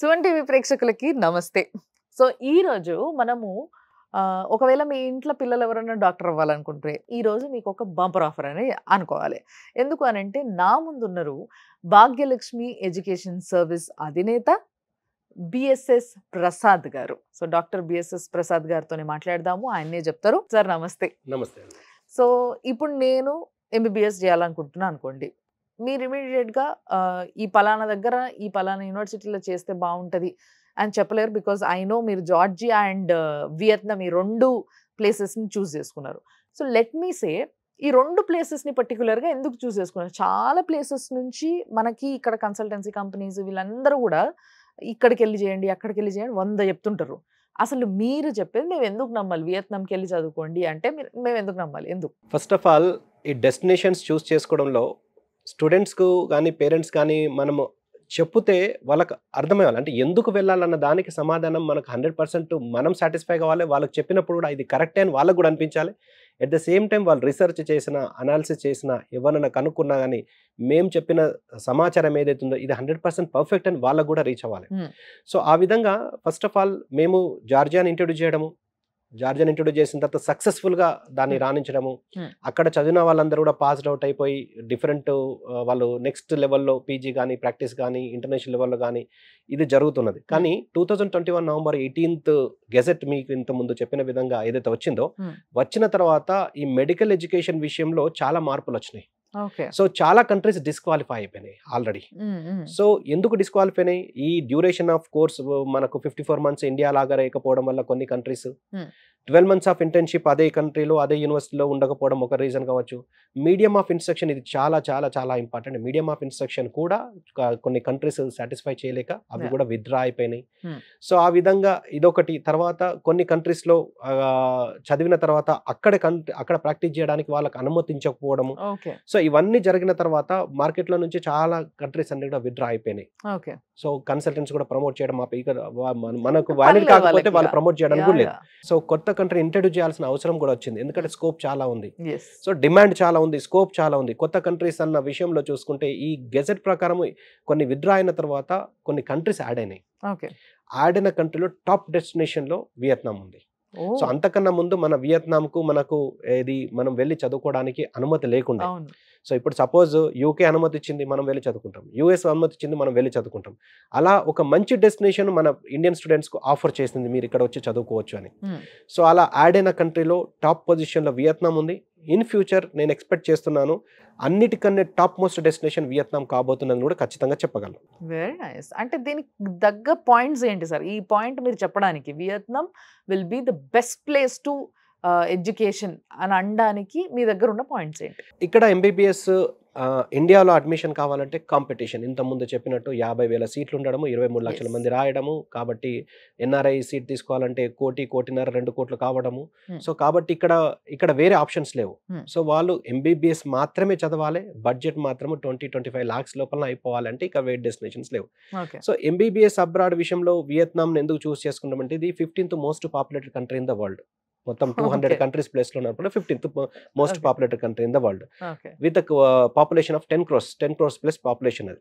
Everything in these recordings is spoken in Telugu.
సుమన్ టీవీ ప్రేక్షకులకి నమస్తే. సో ఈ రోజు మనము ఒకవేళ మీ ఇంట్లో పిల్లలు ఎవరైనా డాక్టర్ అవ్వాలనుకుంటే ఈ రోజు మీకు ఒక బంపర్ ఆఫర్ అని అనుకోవాలి. ఎందుకు అనంటే నా ముందున్నారు భాగ్యలక్ష్మి ఎడ్యుకేషన్ సర్వీస్ అధినేత బిఎస్ఎస్ ప్రసాద్ గారు. సో డాక్టర్ బిఎస్ఎస్ ప్రసాద్ గారితోనే మాట్లాడదాము. ఆయన్నే చెప్తారు. సార్ నమస్తే. నమస్తే. సో ఇప్పుడు నేను ఎంబీబీఎస్ చేయాలనుకుంటున్నాను అనుకోండి. మీరు ఇమీడియట్‌గా ఈ పలానా దగ్గర ఈ పలానా యూనివర్సిటీలో చేస్తే బాగుంటది అని చెప్పలేరు. బికాజ్ ఐ నో మీరు జార్జియా అండ్ వియత్నాం ఈ 2 ప్లేసెస్‌ని చూస్ చేసుకున్నారు. సో లెట్ మీ సే ఈ 2 ప్లేసెస్‌ని పర్టిక్యులర్‌గా ఎందుకు చూస్ చేసుకున్నారు? చాలా ప్లేసెస్ నుంచి మనకి ఇక్కడ కన్సల్టెన్సీ కంపెనీస్ వీళ్ళందరూ కూడా ఇక్కడికెళ్ళి చేయండి, అక్కడికెళ్ళి చేయండి 100 చెప్తుంటారు. అసలు మీరు చెప్పేది మేము ఎందుకు నమ్మాలి? వియత్నాంకి వెళ్ళి చదువుకోండి అంటే మేము ఎందుకు నమ్మాలి? ఎందుకు? ఫస్ట్ ఆఫ్ ఆల్ ఈ డెస్టినేషన్స్ చూస్ చేసుకోవడంలో స్టూడెంట్స్‌కు కానీ పేరెంట్స్ కానీ మనము చెప్తే వాళ్ళకి అర్థమయ్యాలి. అంటే ఎందుకు వెళ్ళాలన్న దానికి సమాధానం మనకు 100% మనం సాటిస్ఫై కావాలి. వాళ్ళకి చెప్పినప్పుడు కూడా ఇది కరెక్టే అని వాళ్ళకు కూడా అనిపించాలి. ఎట్ ద సేమ్ టైం వాళ్ళు రీసెర్చ్ చేసిన, అనాలిసిస్ చేసిన, ఎవరైనా కనుక్కున్నా కానీ మేము చెప్పిన సమాచారం ఏదైతే ఉందో ఇది 100% పర్ఫెక్ట్ అని వాళ్ళకు కూడా రీచ్ అవ్వాలి. సో ఆ విధంగా ఫస్ట్ ఆఫ్ ఆల్ మేము జార్జియాని ఇంట్రొడ్యూస్ చేయడము, జార్జియాని ఇంట్రొడ్యూస్ చేసిన తర్వాత సక్సెస్ఫుల్గా దాన్ని రాణించడము, అక్కడ చదివిన వాళ్ళందరూ కూడా పాస్డ్ అవుట్ అయిపోయి డిఫరెంట్ వాళ్ళు నెక్స్ట్ లెవెల్లో పీజీ కానీ ప్రాక్టీస్ కానీ ఇంటర్నేషనల్ లెవెల్లో కానీ ఇది జరుగుతున్నది. కానీ 2021 నవంబర్ 18th గెజెట్ మీకు ఇంత ముందు చెప్పిన విధంగా ఏదైతే వచ్చిందో వచ్చిన తర్వాత ఈ మెడికల్ ఎడ్యుకేషన్ విషయంలో చాలా మార్పులు వచ్చినాయి. సో చాలా కంట్రీస్ డిస్క్వాలిఫై అయిపోయినాయి ఆల్రెడీ. సో ఎందుకు డిస్క్వాలిఫై అయినాయి? ఈ డ్యూరేషన్ ఆఫ్ కోర్స్ మనకు 54 months ఇండియా లాగా లేకపోవడం వల్ల కొన్ని కంట్రీస్ 12 months ఆఫ్ ఇంటర్న్షిప్ అదే కంట్రీలో అదే యూనివర్సిటీలో ఉండకపోవడం ఒక రీజన్ కావచ్చు. మీడియం ఆఫ్ ఇన్స్ట్రక్షన్ ఇది చాలా చాలా చాలా ఇంపార్టెంట్. మీడియం ఆఫ్ ఇన్స్ట్రక్షన్ కూడా కొన్ని కంట్రీస్ సాటిస్ఫై చేయలేక అవి కూడా విత్డ్రా అయిపోయినాయి. సో ఆ విధంగా ఇదొకటి. తర్వాత కొన్ని కంట్రీస్లో చదివిన తర్వాత అక్కడ ప్రాక్టీస్ చేయడానికి వాళ్ళకి అనుమతించకపోవడము. సో ఇవన్నీ జరిగిన తర్వాత మార్కెట్లో నుంచి చాలా కంట్రీస్ అన్ని కూడా విత్డ్రా అయిపోయినాయి. సో కన్సల్టెంట్స్ కూడా ప్రమోట్ చేయడం మనకు వ్యాలిడ్ కాకపోతే వాళ్ళు ప్రమోట్ చేయడానికి కూడా లేదు. సో కొత్త కంట్రీ ఇంట్రడ్యూస్ చేయాల్సిన అవసరం కూడా వచ్చింది. ఎందుకంటే స్కోప్ చాలా ఉంది. సో డిమాండ్ చాలా ఉంది, స్కోప్ చాలా ఉంది. కొత్త కంట్రీస్ అన్న విషయంలో చూసుకుంటే ఈ గెజెట్ ప్రకారం కొన్ని విత్డ్రా అయిన తర్వాత కొన్ని కంట్రీస్ యాడ్ అయినాయి. యాడ్ అయిన కంట్రీలో టాప్ డెస్టినేషన్ లో వియత్నాం ఉంది. సో అంతకన్నా ముందు మన వియత్నాంకు మనకు ఏది మనం వెళ్ళి చదువుకోవడానికి అనుమతి లేకుండా. సో ఇప్పుడు సపోజ్ యూకే అనుమతి ఇచ్చింది, మనం వెళ్ళి చదువుకుంటాం. యూఎస్ అనుమతి ఇచ్చింది, మనం వెళ్ళి చదువుకుంటాం. అలా ఒక మంచి డెస్టినేషన్ మన ఇండియన్ స్టూడెంట్స్కు ఆఫర్ చేసింది, మీరు ఇక్కడ వచ్చి చదువుకోవచ్చు అని. సో అలా యాడ్ అయిన కంట్రీలో టాప్ పొజిషన్లో వియత్నాం ఉంది. ఇన్ ఫ్యూచర్ నేను ఎక్స్పెక్ట్ చేస్తున్నాను అన్నిటికన్నా టాప్ మోస్ట్ డెస్టినేషన్ వియత్నాం కాబోతుందని కూడా ఖచ్చితంగా చెప్పగలను. Very nice. అంటే దీనికి తగ్గ పాయింట్స్ ఏంటి సార్? ఈ పాయింట్ మీరు చెప్పడానికి Vietnam will be the best place to education అని అనడానికి మీ దగ్గర ఉన్న పాయింట్స్ ఏంటి? ఇక్కడ ఎంబీబీఎస్ ఇండియాలో అడ్మిషన్ కావాలంటే కాంపిటీషన్ ఇంతకుముందు చెప్పినట్టు 50,000 సీట్లు ఉండడము, 23 లక్షల మంది రాయడము. కాబట్టి ఎన్ఆర్ఐ సీట్ తీసుకోవాలంటే 1 కోటి, 1.5, 2 కోట్లు కావడము. సో కాబట్టి ఇక్కడ వేరే ఆప్షన్స్ లేవు. సో వాళ్ళు ఎంబీబీఎస్ మాత్రమే చదవాలి, బడ్జెట్ మాత్రము 20-25 lakhs లోపల అయిపోవాలంటే ఇక వేరే డెస్టినేషన్స్ లేవు. సో ఎంబీబీఎస్ అబ్రాడ్ విషయంలో వియత్నాం ఎందుకు చూస్ చేసుకుంటామంటే ఇది 15th most populated country in the world. మొత్తం 200 కంట్రీస్ ప్లేస్ లో ఉన్నప్పుడు 15th most populated country in the world with population of 10 crores plus population అది.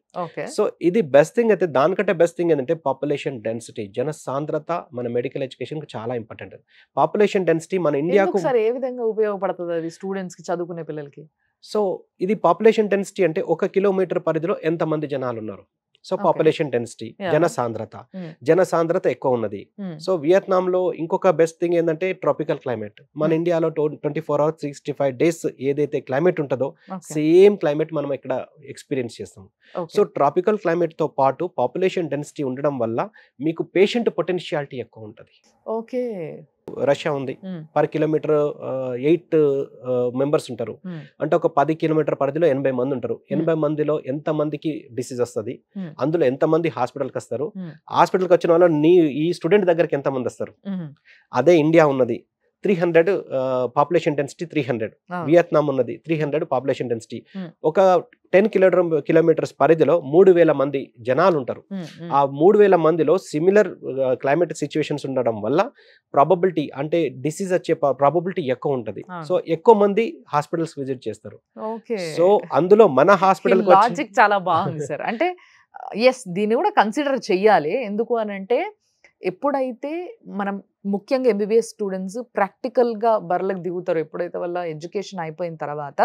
సో ఇది బెస్ట్ థింగ్. అయితే దానికంటే బెస్ట్ థింగ్ ఏంటంటే పాపులేషన్ డెన్సిటీ, జన సాంద్రత మన మెడికల్ ఎడ్యుకేషన్ కి చాలా ఇంపార్టెంట్. పాపులేషన్ డెన్సిటీ మన ఇండియాకు ఏ విధంగా ఉపయోగపడుతుంది అది స్టూడెంట్స్ కి, చదువుకునే పిల్లలకి? సో ఇది పాపులేషన్ డెన్సిటీ అంటే 1 kilometer పరిధిలో ఎంత మంది జనాలు ఉన్నారు. సో పాపులేషన్ డెన్సిటీ, జన సాంద్రత ఎక్కువ ఉన్నది. సో వియత్నాం లో ఇంకొక బెస్ట్ థింగ్ ఏంటంటే ట్రాపికల్ క్లైమేట్. మన ఇండియాలో 24 hours 365 days ఏదైతే క్లైమేట్ ఉంటుందో సేమ్ క్లైమేట్ మనం ఇక్కడ ఎక్స్పీరియన్స్ చేస్తాం. సో ట్రాపికల్ క్లైమేట్ తో పాటు పాపులేషన్ డెన్సిటీ ఉండడం వల్ల మీకు పేషెంట్ పొటెన్షియాలిటీ ఎక్కువ ఉంటుంది. రష్యా ఉంది, పర్ కిలోమీటర్ 8 members ఉంటారు. అంటే ఒక 10 kilometer పరిధిలో 80 మంది ఉంటారు. 80 మందిలో ఎంత మందికి డిసీజ్ వస్తుంది, అందులో ఎంత మంది హాస్పిటల్కి వస్తారు, హాస్పిటల్కి వచ్చిన వాళ్ళు ఈ స్టూడెంట్ దగ్గరికి ఎంత మంది వస్తారు. అదే ఇండియా ఉన్నది 300 పాపులేషన్ డెన్సిటీ 300, వియత్నాం ఉన్నది 300 పాపులేషన్ డెన్సిటీ. ఒక 10 kilometers పరిధిలో 3,000 మంది జనాలు ఉంటారు. ఆ 3,000 మందిలో సిమిలర్ క్లైమేట్ సిచ్యువేషన్స్ ఉండడం వల్ల ప్రాబబిలిటీ అంటే డిసీజ్ వచ్చే ప్రాబబిలిటీ ఎక్కువ ఉంటుంది. సో ఎక్కువ మంది హాస్పిటల్స్ విజిట్ చేస్తారు. సో అందులో మన హాస్పిటల్ లాజిక్ చాలా బాగుంది సార్. అంటే ఎస్, దీన్ని కూడా కన్సిడర్ చెయ్యాలి. ఎందుకు అనంటే ఎప్పుడైతే మనం ముఖ్యంగా ఎంబీబీఎస్ స్టూడెంట్స్ ప్రాక్టికల్గా బర్లకు దిగుతారో, ఎప్పుడైతే వాళ్ళ ఎడ్యుకేషన్ అయిపోయిన తర్వాత,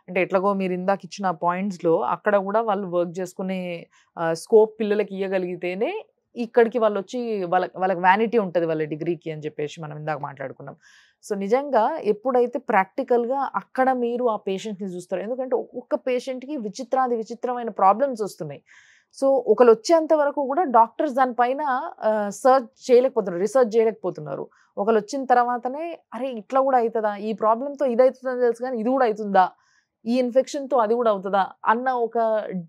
అంటే ఎట్లాగో మీరు ఇందాక ఇచ్చిన పాయింట్స్లో అక్కడ కూడా వాళ్ళు వర్క్ చేసుకునే స్కోప్ పిల్లలకి ఇవ్వగలిగితేనే ఇక్కడికి వాళ్ళు వచ్చి వాళ్ళకి వ్యానిటీ ఉంటుంది వాళ్ళ డిగ్రీకి అని చెప్పేసి మనం ఇందాక మాట్లాడుకున్నాం. సో నిజంగా ఎప్పుడైతే ప్రాక్టికల్గా అక్కడ మీరు ఆ పేషెంట్ని చూస్తారు, ఎందుకంటే ఒక్కొక్క పేషెంట్కి విచిత్రమైన ప్రాబ్లమ్స్ వస్తున్నాయి. సో ఒకరు వచ్చేంత వరకు కూడా డాక్టర్స్ దానిపైన రీసెర్చ్ చేయలేకపోతున్నారు. ఒకరు వచ్చిన తర్వాతనే అరే ఇట్లా కూడా అవుతుందా, ఈ ప్రాబ్లంతో ఇది అవుతుందని తెలుసు కానీ ఇది కూడా అవుతుందా, ఈ ఇన్ఫెక్షన్తో అది కూడా అవుతుందా అన్న ఒక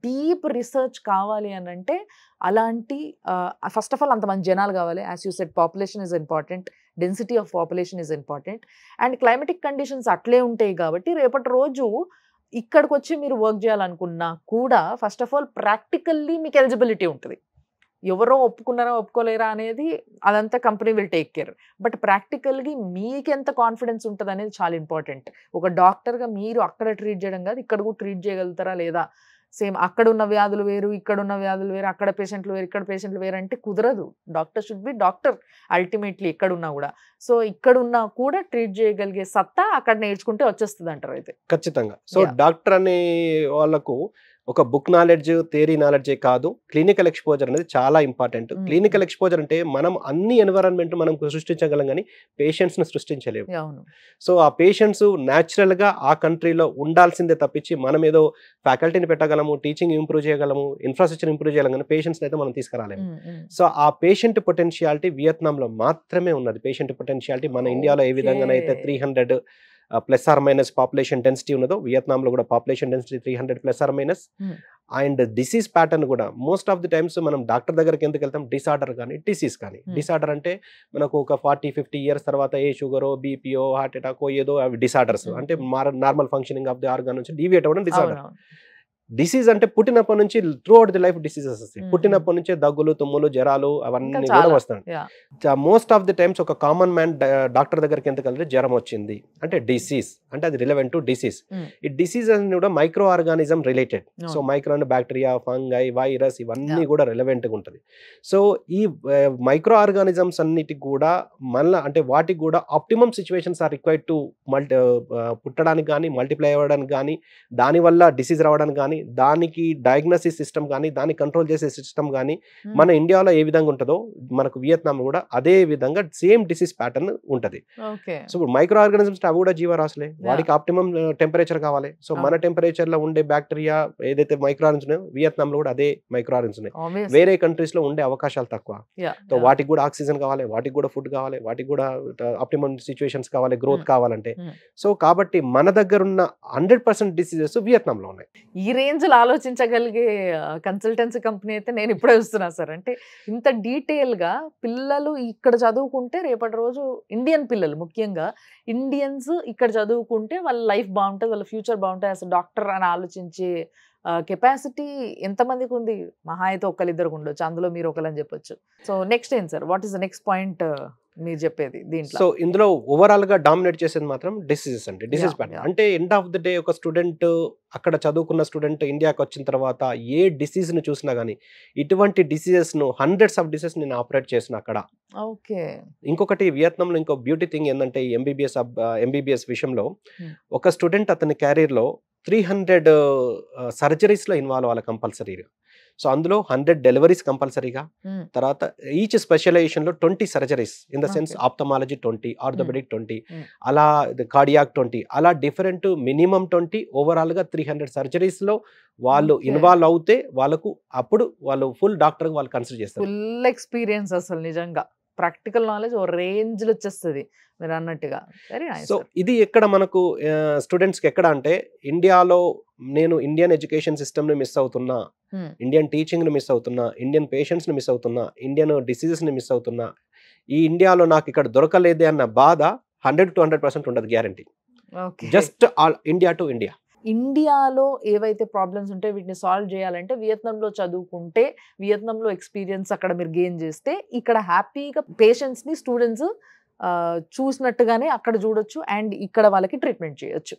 డీప్ రీసెర్చ్ కావాలి అని అంటే అలాంటి ఫస్ట్ ఆఫ్ ఆల్ అంతమంది జనాలు కావాలి. As you said population is important, density of population is important, and climatic conditions అట్లే ఉంటాయి కాబట్టి రేపటి రోజు ఇక్కడికి వచ్చి మీరు వర్క్ చేయాలనుకున్నా కూడా ఫస్ట్ ఆఫ్ ఆల్ ప్రాక్టికల్లీ మీకు ఎలిజిబిలిటీ ఉంటుంది. ఎవరో ఒప్పుకున్నారా ఒప్పుకోలేరా అనేది అదంతా company will take care. But ప్రాక్టికల్గా మీకు ఎంత కాన్ఫిడెన్స్ ఉంటుంది అనేది చాలా ఇంపార్టెంట్. ఒక డాక్టర్గా మీరు అక్కడ ట్రీట్ చేయడం కాదు, ఇక్కడ కూడా ట్రీట్ చేయగలుగుతారా లేదా, సేమ్ అక్కడ ఉన్న వ్యాధులు వేరు, ఇక్కడ ఉన్న వ్యాధులు వేరు, అక్కడ పేషెంట్లు వేరు, ఇక్కడ పేషెంట్లు వేరు అంటే కుదరదు. Doctor should be doctor ultimately ఎక్కడున్నా కూడా. సో ఇక్కడున్నా కూడా ట్రీట్ చేయగలిగే సత్తా అక్కడ నేర్చుకుంటే వచ్చేస్తుంది అంటారు అయితే. ఖచ్చితంగా. సో డాక్టర్ అనే వాళ్ళకు ఒక బుక్ నాలెడ్జ్, థియరీ నాలెడ్జే కాదు, క్లినికల్ ఎక్స్పోజర్ అనేది చాలా ఇంపార్టెంట్. క్లినికల్ ఎక్స్పోజర్ అంటే మనం అన్ని ఎన్విరాన్మెంట్ మనం సృష్టించగలం కానీ పేషెంట్స్ని సృష్టించలేము. సో ఆ పేషెంట్స్ న్యాచురల్గా ఆ కంట్రీలో ఉండాల్సిందే తప్పించి మనం ఏదో ఫ్యాకల్టీని పెట్టగలము, టీచింగ్ ఇంప్రూవ్ చేయగలము, ఇన్ఫ్రాస్ట్రక్చర్ ఇంప్రూవ్ చేయగలం కానీ పేషెంట్స్ని అయితే మనం తీసుకురాలేము. సో ఆ పేషెంట్ పొటెన్షియాలిటీ వియత్నాంలో మాత్రమే ఉన్నది. పేషెంట్ పొటెన్షియాలిటీ మన ఇండియాలో ఏ విధంగానైతే 300 plus or minus population density ఉన్నదో వియత్నాంలో కూడా population density 300 plus or minus. And disease pattern కూడా మోస్ట్ ఆఫ్ ది టైమ్స్ మనం డాక్టర్ దగ్గరికి ఎందుకు వెళ్తాం, డిసార్డర్ కానీ డిసీజ్ కానీ. డిసార్డర్ అంటే మనకు ఒక 40-50 ఇయర్స్ తర్వాత ఏ షుగరో, బీపీఓ, హార్ట్ అటాకో ఏదో అవి డిసార్డర్స్, అంటే normal functioning of the organ నుంచి డీవియేట్ అవ్వడం డిసార్డర్. డిసీజ్ అంటే పుట్టినప్పటి నుంచి through out the life diseases వస్తాయి. పుట్టినప్పటి నుంచే దగ్గులు, తుమ్ములు, జ్వరాలు అవన్నీ కూడా వస్తాయి. మోస్ట్ ఆఫ్ ది టైమ్స్ ఒక కామన్ మ్యాన్ డాక్టర్ దగ్గరికి ఎందుకు వెళ్తే జ్వరం వచ్చింది అంటే డిసీజ్, అంటే అది రిలవెంట్ టు డిసీజ్. ఈ డిసీజ్ అని కూడా micro organism related. So micro అంటే బ్యాక్టీరియా, ఫంగై, వైరస్ ఇవన్నీ కూడా రిలవెంట్గా ఉంటుంది. సో ఈ మైక్రో ఆర్గానిజమ్స్ అన్నిటికి కూడా మళ్ళీ అంటే వాటికి కూడా optimum situations are required to పుట్టడానికి కానీ, మల్టిప్లై అవ్వడానికి కానీ, దానివల్ల డిసీజ్ రావడానికి కానీ, దానికి డయాగ్నోసిస్ సిస్టమ్ కానీ, దాన్ని కంట్రోల్ చేసే సిస్టమ్ కానీ మన ఇండియాలో ఏ విధంగా ఉంటుందో మనకు వియత్నాం కూడా అదే విధంగా సేమ్ డిసీజ్ ప్యాటర్న్ ఉంటుంది. సో మైక్రో ఆర్గానిజమ్స్ అవి కూడా జీవరాశులే, వాడికి ఆప్టిమమ్ టెంపరేచర్ కావాలి. సో మన టెంపరేచర్ లో ఉండే బ్యాక్టీరియా ఏదైతే మైక్రో ఆర్గానిజం ఉన్నాయో వియత్నాంలో కూడా అదే మైక్రో ఆర్గానిజం ఉన్నాయి. వేరే కంట్రీస్ లో ఉండే అవకాశాలు తక్కువ. సో వాటికి కూడా ఆక్సిజన్ కావాలి, వాటికి కూడా ఫుడ్ కావాలి, వాటికి కూడా ఆప్టిమమ్ సిచ్యువేషన్స్ కావాలి, గ్రోత్ కావాలంటే. సో కాబట్టి మన దగ్గర ఉన్న 100% డిసీజెస్ వియత్నాంలో ఉన్నాయి. ఈ రేంజ్లో ఆలోచించగలిగే కన్సల్టెన్సీ కంపెనీ అయితే నేను ఇప్పుడే వస్తున్నా సార్. అంటే ఇంత డీటెయిల్గా పిల్లలు ఇక్కడ చదువుకుంటే రేపటి రోజు ఇండియన్ పిల్లలు ముఖ్యంగా ఇండియన్స్ ఇక్కడ చదువుకుంటే వాళ్ళ లైఫ్ బాగుంటుంది, వాళ్ళ ఫ్యూచర్ బాగుంటుంది అసలు డాక్టర్ అని ఆలోచించే కెపాసిటీ ఎంతమందికి ఉంది? మహా అయితే ఒకరిద్దరికి ఉండొచ్చు, అందులో మీరు ఒకరని చెప్పొచ్చు. సో నెక్స్ట్ ఏం sir, what is the next point మీరు చెప్పేది దీంట్లో? సో ఇందులో ఓవరాల్ గా డామినేట్ చేసేది మాత్రం డిసీజెస్ అండి, డిసీజ్ ప్యాటర్న్. అంటే ఎండ్ ఆఫ్ ద డే ఒక స్టూడెంట్ అక్కడ చదువుకున్న స్టూడెంట్ ఇండియాకి వచ్చిన తర్వాత ఏ డిసీజ్ ను చూసినా గానీ ఇటువంటి డిసీజెస్ ను హండ్రెడ్స్ ఆఫ్ డిసీజెస్ నేను ఆపరేట్ చేసిన అక్కడ. ఓకే. ఇంకొకటి వియత్నాంలో ఇంకో బ్యూటీ థింగ్ ఏంటంటే ఎంబీబీఎస్ విషయంలో ఒక స్టూడెంట్ అతని క్యారియర్ లో 300 సర్జరీస్ లో ఇన్వాల్వ్ అవ్వాలి కంపల్సరీగా. సో అందులో 100 డెలివరీస్ కంపల్సరీగా, తర్వాత ఈచ్ స్పెషలైజేషన్ లో 20 surgeries, in the sense ophthalmology 20, orthopaedic 20, అలా కార్డియాక్ 20, అలా డిఫరెంట్ మినిమం 20, ఓవరాల్ గా 300 సర్జరీస్ లో వాళ్ళు ఇన్వాల్వ్ అవుతే వాళ్ళకు అప్పుడు వాళ్ళు ఫుల్ డాక్టర్ వాళ్ళు కన్సిడర్ చేస్తారు. ఫుల్ ఎక్స్పీరియన్స్ అసలు నిజంగా ప్రాక్టికల్ నాలెడ్జ్ ఓ రేంజ్ లో వచ్చేస్తుంది మీరు అన్నట్టుగా. Very nice. సో ఇది ఎక్కడ మనకు స్టూడెంట్స్కి ఎక్కడ అంటే ఇండియాలో నేను ఇండియన్ ఎడ్యుకేషన్ సిస్టమ్ని మిస్ అవుతున్నా, ఇండియన్ టీచింగ్ని మిస్ అవుతున్నా, ఇండియన్ పేషెంట్స్ని మిస్ అవుతున్నా, ఇండియన్ డిసీజెస్ని మిస్ అవుతున్నా, ఈ ఇండియాలో నాకు ఇక్కడ దొరకలేదే అన్న బాధ 100% ఉండదు, guarantee. Just all India to India. ఇండియాలో ఏవైతే ప్రాబ్లమ్స్ ఉంటాయో వీటిని సాల్వ్ చేయాలంటే వియత్నాంలో చదువుకుంటే, వియత్నాంలో ఎక్స్పీరియన్స్ అక్కడ మీరు గెయిన్ చేస్తే ఇక్కడ హ్యాపీగా పేషెంట్స్ని స్టూడెంట్స్ చూసినట్టుగానే అక్కడ చూడొచ్చు అండ్ ఇక్కడ వాళ్ళకి ట్రీట్మెంట్ చేయొచ్చు.